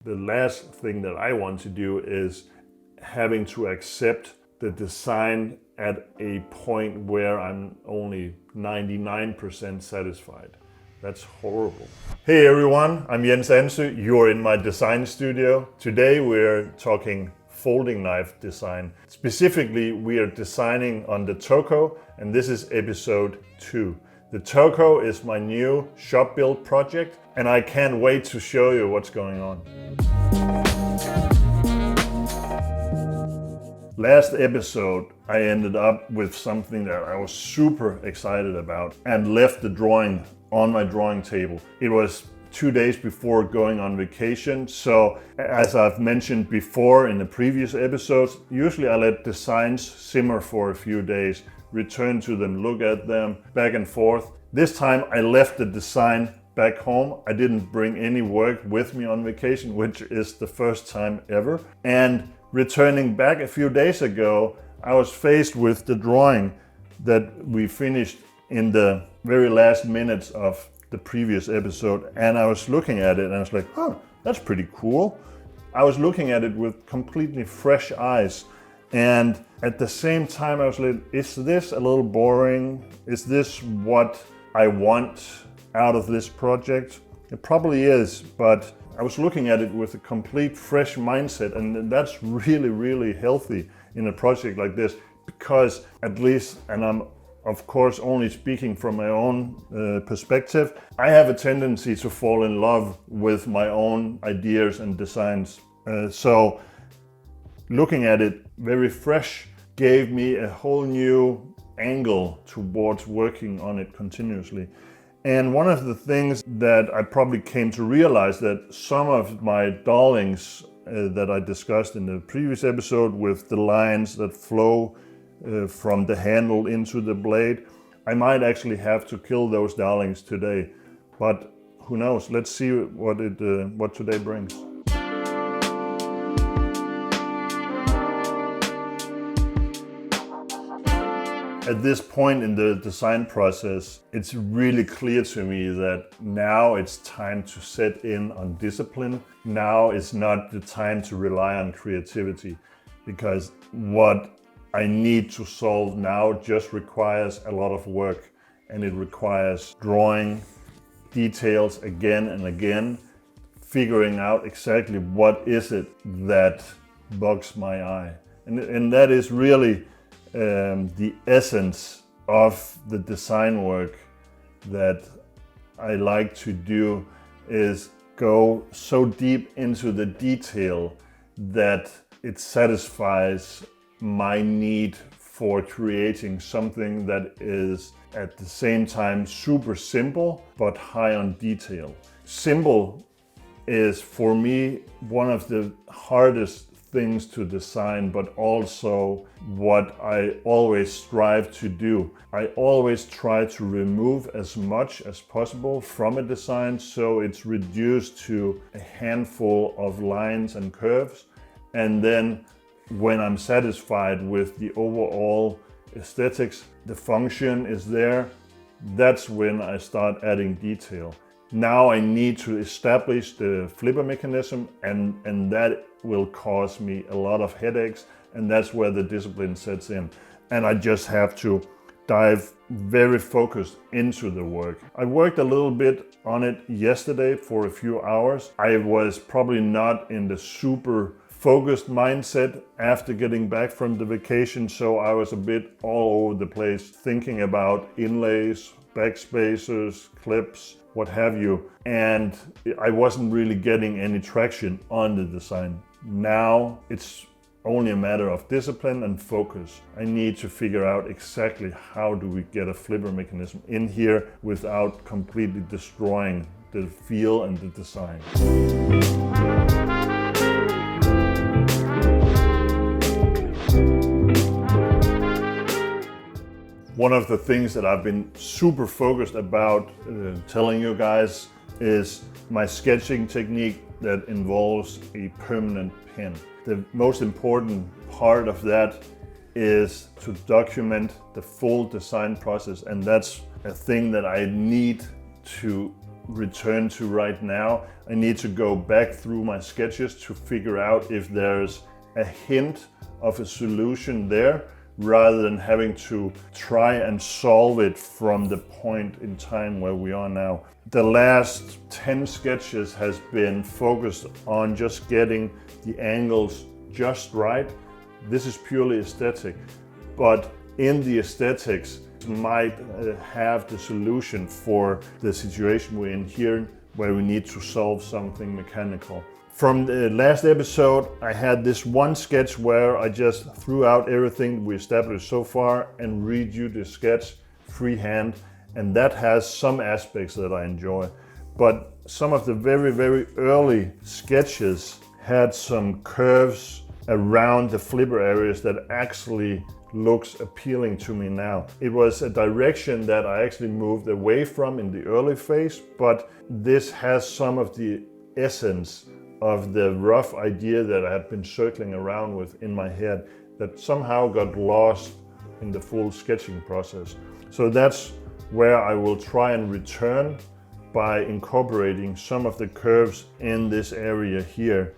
The last thing that I want to do is having to accept the design at a point where I'm only 99% satisfied. That's horrible. Hey everyone, I'm Anso. You're in my design studio. Today we're talking folding knife design. Specifically, we are designing on the TOKO, and this is episode 2. The TOKO is my new shop build project, and I can't wait to show you what's going on. Last episode, I ended up with something that I was super excited about and left the drawing on my drawing table. It was 2 days before going on vacation, so as I've mentioned before in the previous episodes, usually I let designs simmer for a few days, return to them, look at them, back and forth. This time I left the design back home. I didn't bring any work with me on vacation, which is the first time ever. And returning back a few days ago, I was faced with the drawing that we finished in the very last minutes of the previous episode, and I was looking at it and I was like, oh, that's pretty cool. I was looking at it with completely fresh eyes, and at the same time I was like, is this a little boring? Is this what I want out of this project? It probably is, but I was looking at it with a complete fresh mindset, and that's really healthy in a project like this, because at least, and I'm of course only speaking from my own perspective, I have a tendency to fall in love with my own ideas and designs. So looking at it very fresh gave me a whole new angle towards working on it continuously. And one of the things that I probably came to realize, that some of my Dallings that I discussed in the previous episode with the lines that flow from the handle into the blade, I might actually have to kill those Dallings today, but who knows? Let's see what today brings. At this point in the design process, it's really clear to me that now it's time to set in on discipline. Now is not the time to rely on creativity, because what I need to solve now just requires a lot of work, and it requires drawing details again and again, figuring out exactly what is it that bugs my eye. And that is really the essence of the design work that I like to do, is go so deep into the detail that it satisfies my need for creating something that is at the same time super simple but high on detail. Simple is for me one of the hardest things to design, but also what I always strive to do. I always try to remove as much as possible from a design so it's reduced to a handful of lines and curves, and then when I'm satisfied with the overall aesthetics, the function is there, that's when I start adding detail. Now I need to establish the flipper mechanism, and that will cause me a lot of headaches, and that's where the discipline sets in. And I just have to dive very focused into the work. I worked a little bit on it yesterday for a few hours. I was probably not in the super focused mindset after getting back from the vacation, so I was a bit all over the place thinking about inlays, backspacers, clips, what have you, and I wasn't really getting any traction on the design. Now it's only a matter of discipline and focus. I need to figure out exactly how do we get a flipper mechanism in here without completely destroying the feel and the design. One of the things that I've been super focused about telling you guys is my sketching technique that involves a permanent pen. The most important part of that is to document the full design process, and that's a thing that I need to return to right now. I need to go back through my sketches to figure out if there's a hint of a solution there, rather than having to try and solve it from the point in time where we are now. The last 10 sketches has been focused on just getting the angles just right. This is purely aesthetic, but in the aesthetics might have the solution for the situation we're in here, where we need to solve something mechanical. From the last episode, I had this one sketch where I just threw out everything we established so far and redo the sketch freehand, and that has some aspects that I enjoy. But some of the very, very early sketches had some curves around the flipper areas that actually looks appealing to me now. It was a direction that I actually moved away from in the early phase, but this has some of the essence of the rough idea that I had been circling around with in my head that somehow got lost in the full sketching process. So that's where I will try and return by incorporating some of the curves in this area here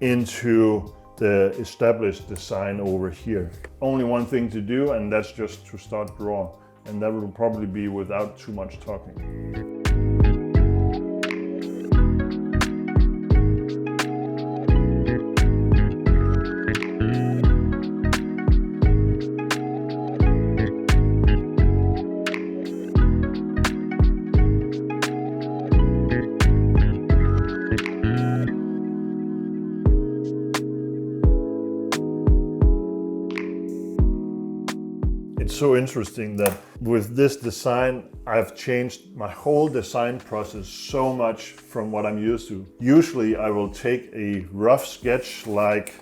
into the established design over here. Only one thing to do, and that's just to start draw, and that will probably be without too much talking. It's so interesting that with this design, I've changed my whole design process so much from what I'm used to. Usually I will take a rough sketch like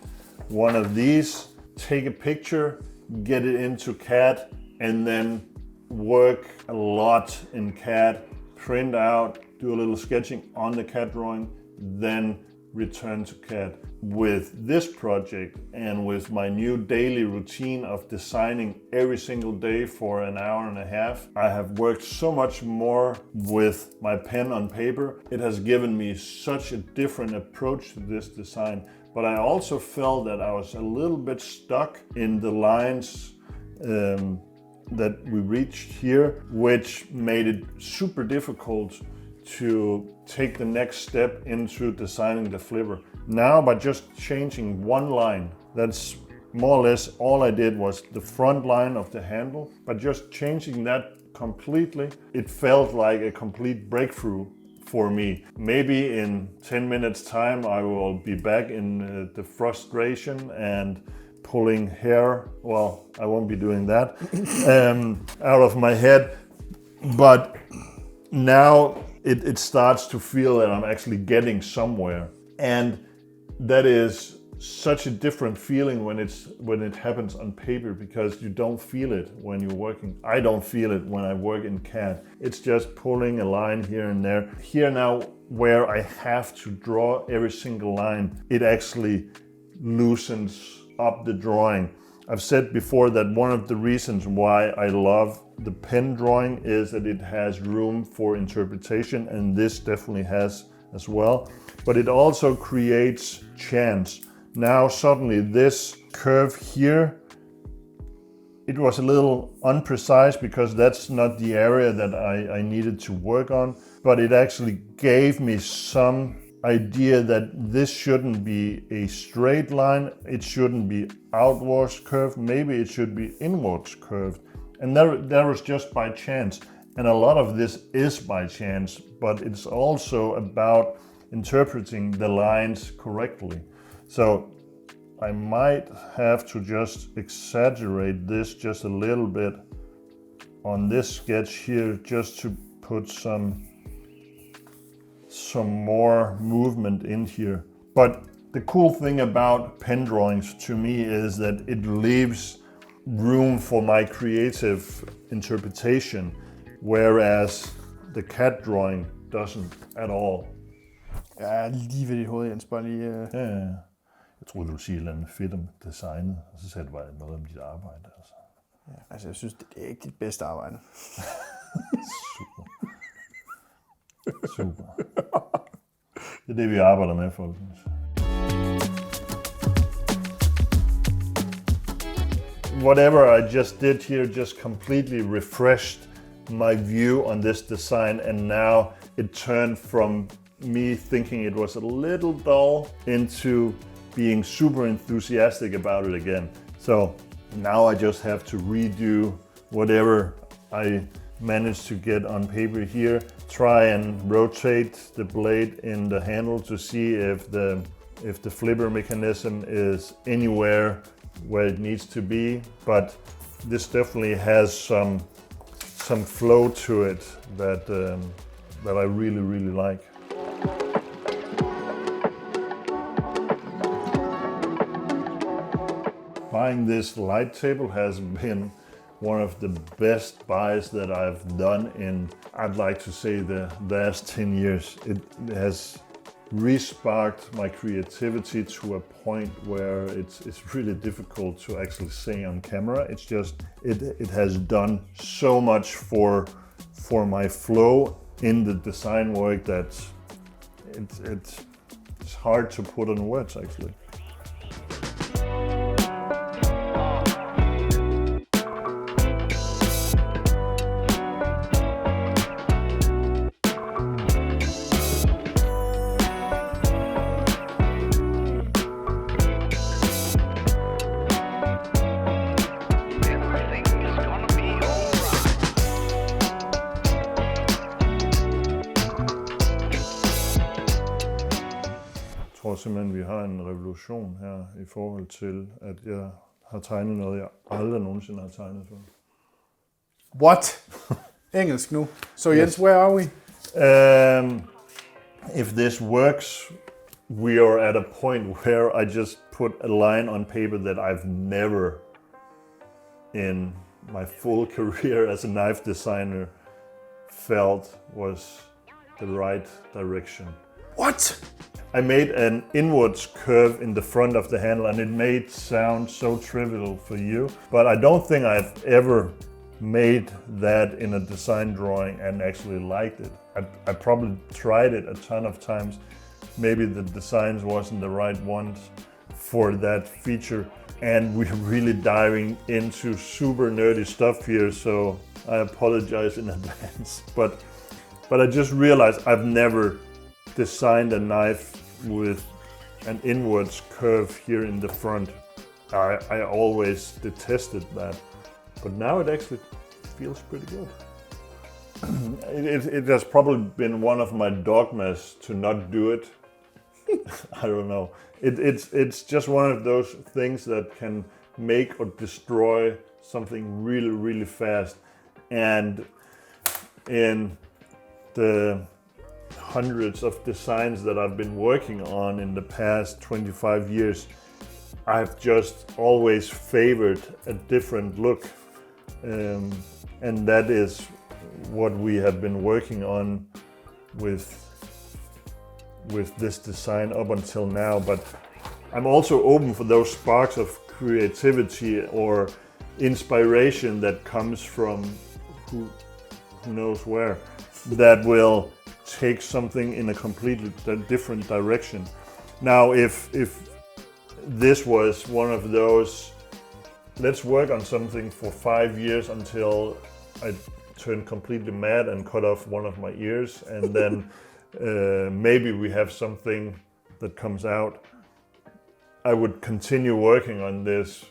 one of these, take a picture, get it into CAD, and then work a lot in CAD, print out, do a little sketching on the CAD drawing, then return to CAD. With this project and with my new daily routine of designing every single day for an hour and a half, I have worked so much more with my pen on paper. It has given me such a different approach to this design, but I also felt that I was a little bit stuck in the lines that we reached here, which made it super difficult to take the next step into designing the flipper. Now, by just changing one line, that's more or less all I did, was the front line of the handle. But just changing that completely, it felt like a complete breakthrough for me. Maybe in 10 minutes time I will be back in the frustration and pulling hair, well, I won't be doing that, out of my head. But now it starts to feel that I'm actually getting somewhere. And that is such a different feeling when it happens on paper, because you don't feel it when you're working. I don't feel it when I work in CAD. It's just pulling a line here and there. Here now, where I have to draw every single line, it actually loosens up the drawing. I've said before that one of the reasons why I love the pen drawing is that it has room for interpretation, and this definitely has as well. But it also creates chance. Now suddenly this curve here, it was a little unprecise because that's not the area that I needed to work on, but it actually gave me some idea that this shouldn't be a straight line, it shouldn't be outwards curved, maybe it should be inwards curved. And that was just by chance. And a lot of this is by chance, but it's also about interpreting the lines correctly. So I might have to just exaggerate this just a little bit on this sketch here, just to put some more movement in here. But the cool thing about pen drawings to me is that it leaves room for my creative interpretation, whereas the CAD drawing doesn't at all. Ja, lige ved dit hoved, Jens, bare lige... Ja. Jeg troede, du ville sige et eller andet fedt om designet, og så sagde du bare noget om dit arbejde. Altså. Ja, altså jeg synes, det er ikke dit bedste arbejde. Super. Super. Det er det, vi arbejder med, folkens. Whatever I just did here just completely refreshed my view on this design, and now it turned from me thinking it was a little dull into being super enthusiastic about it again. So now I just have to redo whatever I managed to get on paper here, try and rotate the blade in the handle to see if the flipper mechanism is anywhere where it needs to be, but this definitely has some flow to it that I really like. Buying this light table has been one of the best buys that I've done in, I'd like to say, the last 10 years. It has re-sparked my creativity to a point where it's really difficult to actually say on camera. It's just, it has done so much for my flow in the design work that it's hard to put on words actually. Jeg tror simpelthen, vi har en revolution her i forhold til, at jeg har tegnet noget, jeg aldrig nogensinde har tegnet før. What? Engelsk nu. So Jens, where are we? If this works, we are at a point where I just put a line on paper that I've never in my full career as a knife designer felt was the right direction. What? I made an inwards curve in the front of the handle, and it may sound so trivial for you, but I don't think I've ever made that in a design drawing and actually liked it. I probably tried it a ton of times. Maybe the designs wasn't the right ones for that feature, and we're really diving into super nerdy stuff here, so I apologize in advance. But I just realized I've never designed a knife with an inwards curve here in the front. I always detested that, but now it actually feels pretty good. It has probably been one of my dogmas to not do it. I don't know. It's just one of those things that can make or destroy something really fast. And in the hundreds of designs that I've been working on in the past 25 years, I've just always favored a different look. And that is what we have been working on with this design up until now. But I'm also open for those sparks of creativity or inspiration that comes from who knows where, that will take something in a completely different direction. Now, if this was one of those, let's work on something for 5 years until I turn completely mad and cut off one of my ears, and then maybe we have something that comes out, I would continue working on this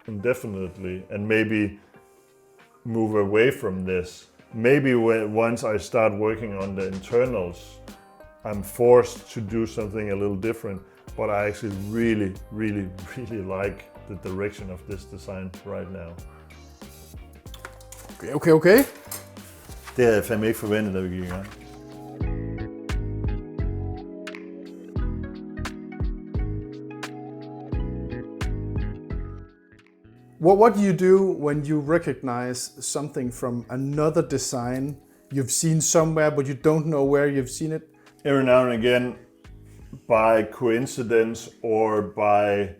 indefinitely and maybe move away from this. Maybe once I start working on the internals, I'm forced to do something a little different, but I actually really like the direction of this design right now. Okay. Det havde jeg fandme ikke forventet, da vi gik i gang. What do you do when you recognize something from another design you've seen somewhere, but you don't know where you've seen it? Every now and again, by coincidence or by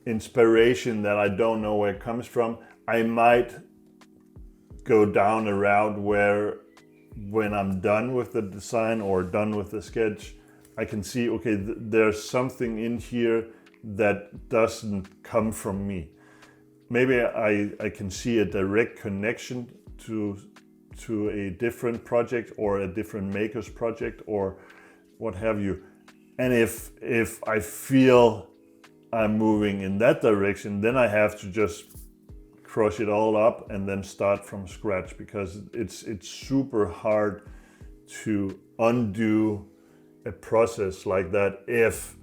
inspiration that I don't know where it comes from, I might go down a route where when I'm done with the design or done with the sketch, I can see, okay, there's something in here that doesn't come from me. Maybe I can see a direct connection to a different project or a different maker's project or what have you. And if I feel I'm moving in that direction, then I have to just crush it all up and then start from scratch, because it's super hard to undo a process like that if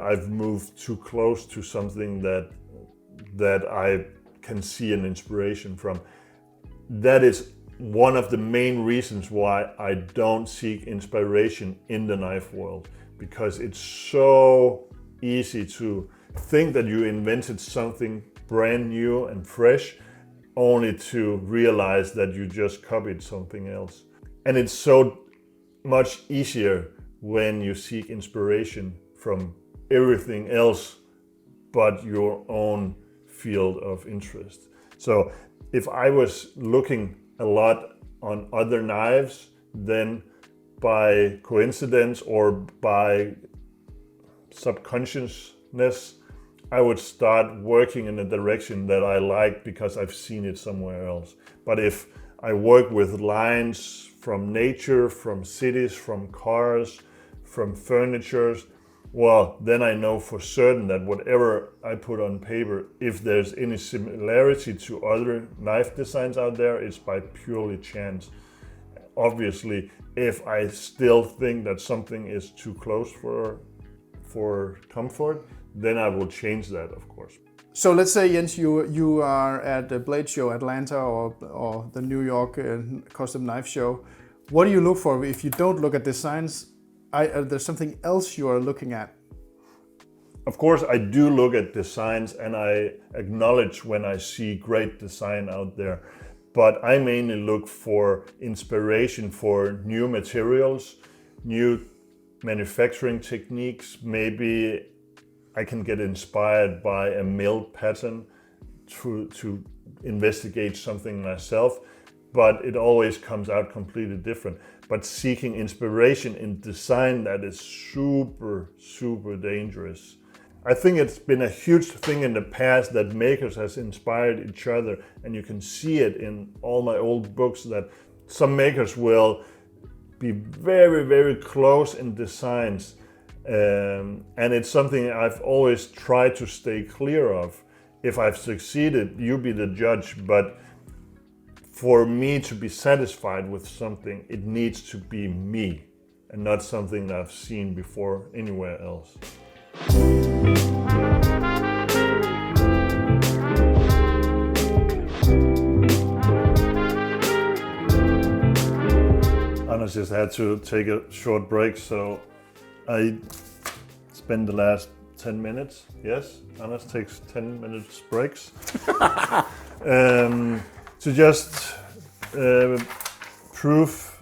I've moved too close to something that I can see an inspiration from. That is one of the main reasons why I don't seek inspiration in the knife world, because it's so easy to think that you invented something brand new and fresh, only to realize that you just copied something else. And it's so much easier when you seek inspiration from everything else but your own field of interest. So if I was looking a lot on other knives, then by coincidence or by subconsciousness, I would start working in a direction that I like because I've seen it somewhere else. But if I work with lines from nature, from cities, from cars, from furniture, well, then I know for certain that whatever I put on paper, if there's any similarity to other knife designs out there, it's by purely chance. Obviously, if I still think that something is too close for comfort, then I will change that, of course. So let's say, Jens, you are at the Blade Show, Atlanta, or the New York Custom Knife Show. What do you look for if you don't look at designs? There's something else you are looking at. Of course, I do look at designs and I acknowledge when I see great design out there. But I mainly look for inspiration for new materials, new manufacturing techniques. Maybe I can get inspired by a milled pattern to investigate something myself, but it always comes out completely different. But seeking inspiration in design, that is super, super dangerous. I think it's been a huge thing in the past that makers has inspired each other, and you can see it in all my old books that some makers will be very, very close in designs. And it's something I've always tried to stay clear of. If I've succeeded, you be the judge, but for me to be satisfied with something, it needs to be me and not something that I've seen before anywhere else. Anders just had to take a short break, so I spent the last 10 minutes. Yes, Anders takes 10 minutes breaks. To just prove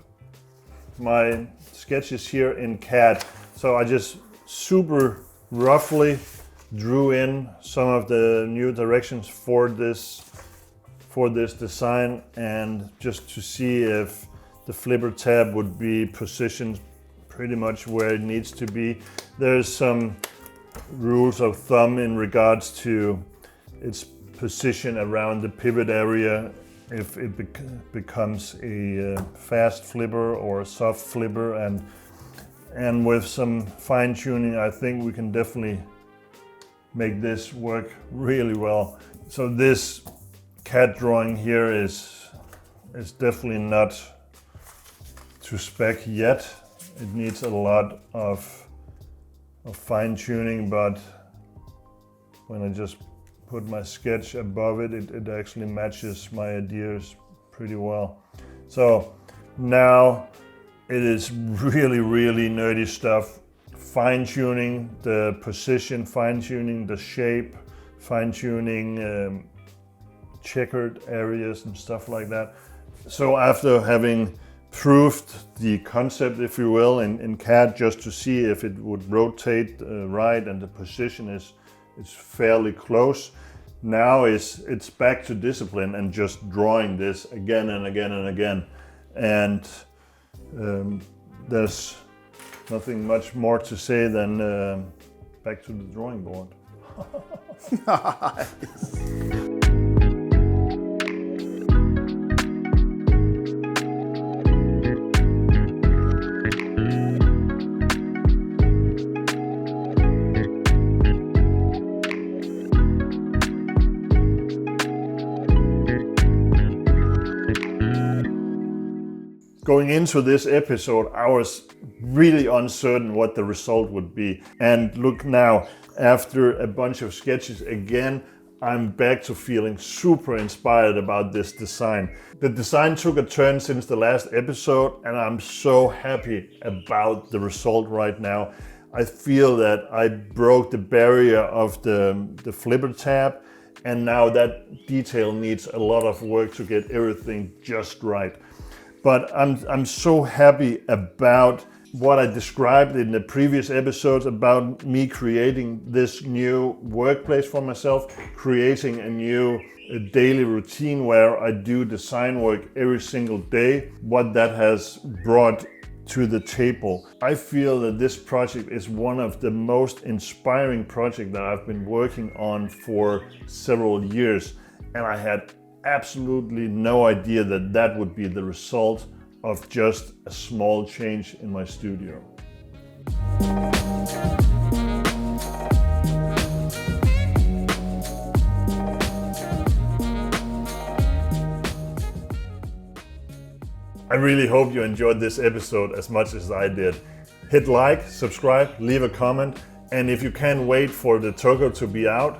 my sketches here in CAD. So I just super roughly drew in some of the new directions for this design, and just to see if the flipper tab would be positioned pretty much where it needs to be. There's some rules of thumb in regards to its position around the pivot area, if it becomes a fast flipper or a soft flipper, and with some fine tuning, I think we can definitely make this work really well. So this CAD drawing here is definitely not to spec yet. It needs a lot of fine tuning, but when I just put my sketch above it, it actually matches my ideas pretty well. So now it is really, really nerdy stuff. Fine tuning the position, fine tuning the shape, fine tuning checkered areas and stuff like that. So after having proved the concept, if you will, in CAD, just to see if it would rotate right and the position is fairly close. Now it's back to discipline and just drawing this again and again and again. And there's nothing much more to say than back to the drawing board. Going into this episode, I was really uncertain what the result would be. And look now, after a bunch of sketches again, I'm back to feeling super inspired about this design. The design took a turn since the last episode, and I'm so happy about the result right now. I feel that I broke the barrier of the flipper tab, and now that detail needs a lot of work to get everything just right. But I'm so happy about what I described in the previous episodes about me creating this new workplace for myself, creating a new daily routine where I do design work every single day, what that has brought to the table. I feel that this project is one of the most inspiring projects that I've been working on for several years, and I had absolutely no idea that that would be the result of just a small change in my studio. I really hope you enjoyed this episode as much as I did. Hit like, subscribe, leave a comment, and if you can't wait for the TOKO to be out,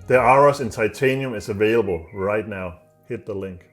the Aros in titanium is available right now. Hit the link.